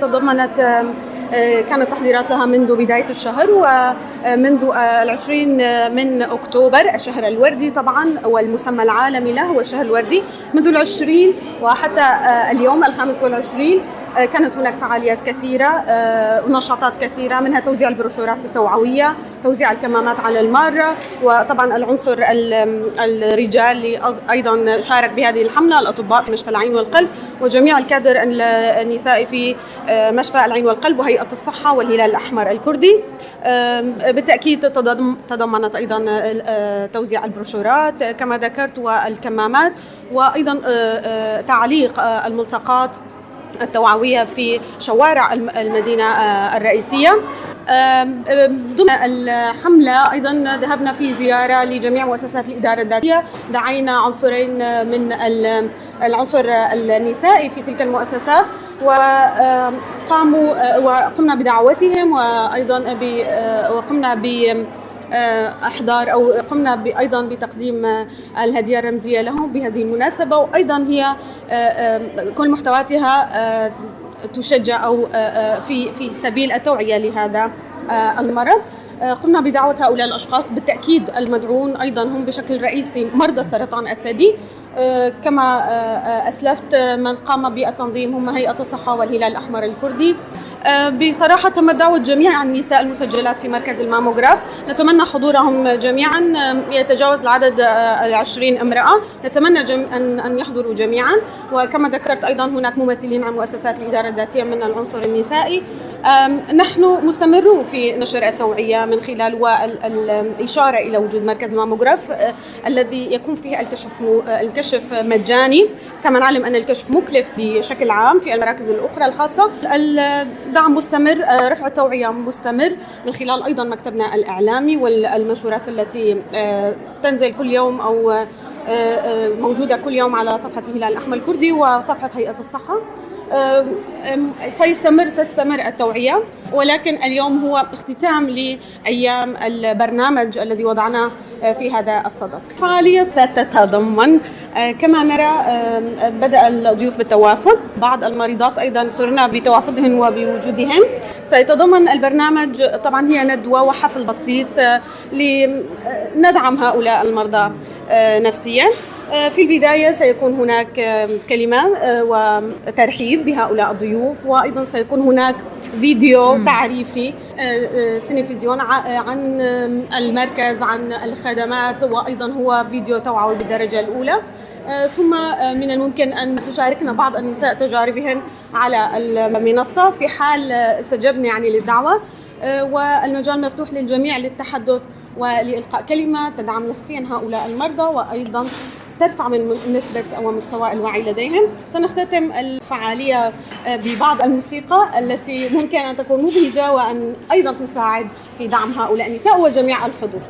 تضمنت كانت تحضيرات لها منذ بداية الشهر، ومنذ 20 من أكتوبر، الشهر الوردي طبعا والمسمى العالمي له هو الشهر الوردي. منذ 20 وحتى اليوم 25 كانت هناك فعاليات كثيرة ونشاطات كثيرة، منها توزيع البروشورات التوعوية، توزيع الكمامات على المارة، وطبعا العنصر الرجال اللي أيضا شارك بهذه الحملة، الأطباء في مشفى العين والقلب وجميع الكادر النسائي في مشفى العين والقلب وهيئة الصحة والهلال الأحمر الكردي. بالتأكيد تضمنت أيضا توزيع البروشورات كما ذكرت والكمامات، وأيضا تعليق الملصقات التوعوية في شوارع المدينة الرئيسية. ضمن الحملة أيضا ذهبنا في زيارة لجميع مؤسسات الإدارة الذاتية، دعينا عنصرين من العنصر النسائي في تلك المؤسسات وقمنا بدعوتهم، وأيضا وقمنا إحضار أو قمنا أيضا بتقديم الهدية الرمزية لهم بهذه المناسبة، وأيضا هي كل محتوياتها تشجع أو في سبيل التوعية لهذا المرض. قمنا بدعوة هؤلاء الأشخاص، بالتأكيد المدعون أيضا هم بشكل رئيسي مرضى سرطان الثدي، كما أسلفت من قام بالتنظيم هم هيئة الصحة والهلال الأحمر الكردي. بصراحة تم دعوة جميع النساء المسجلات في مركز الماموغراف، نتمنى حضورهم جميعا، يتجاوز العدد 20 امرأة، نتمنى أن يحضروا جميعا. وكما ذكرت أيضا هناك ممثلين عن مؤسسات الإدارة الذاتية من العنصر النسائي. نحن مستمرون في نشر التوعية من خلال والإشارة إلى وجود مركز الماموغراف الذي يكون فيه الكشف مجاني، كما نعلم أن الكشف مكلف بشكل عام في المراكز الأخرى الخاصة. الدعم مستمر، رفع التوعية مستمر من خلال أيضا مكتبنا الإعلامي والمنشورات التي تنزل كل يوم أو موجودة كل يوم على صفحة الهلال الأحمر الكردي وصفحة هيئة الصحة. تستمر التوعية، ولكن اليوم هو اختتام لأيام البرنامج الذي وضعناه في هذا الصدد. فعالية ستتضمن كما نرى بدأ الضيوف بالتوافد، بعض المريضات أيضا صرنا بتوافدهن وبوجودهن. سيتضمن البرنامج طبعا هي ندوة وحفل بسيط لندعم هؤلاء المرضى نفسيا. في البداية سيكون هناك كلمة وترحيب بهؤلاء الضيوف، وأيضا سيكون هناك فيديو تعريفي سينفيزيون عن المركز، عن الخدمات، وأيضا هو فيديو توعوي بالدرجة الأولى. ثم من الممكن أن تشاركنا بعض النساء تجاربهن على المنصة في حال استجبنا للدعوة، والمجال مفتوح للجميع للتحدث ولإلقاء كلمة تدعم نفسيا هؤلاء المرضى وأيضا ترفع من نسبة أو مستوى الوعي لديهم. سنختتم الفعالية ببعض الموسيقى التي ممكن أن تكون مبهجة وأن أيضا تساعد في دعم هؤلاء النساء وجميع الحضور.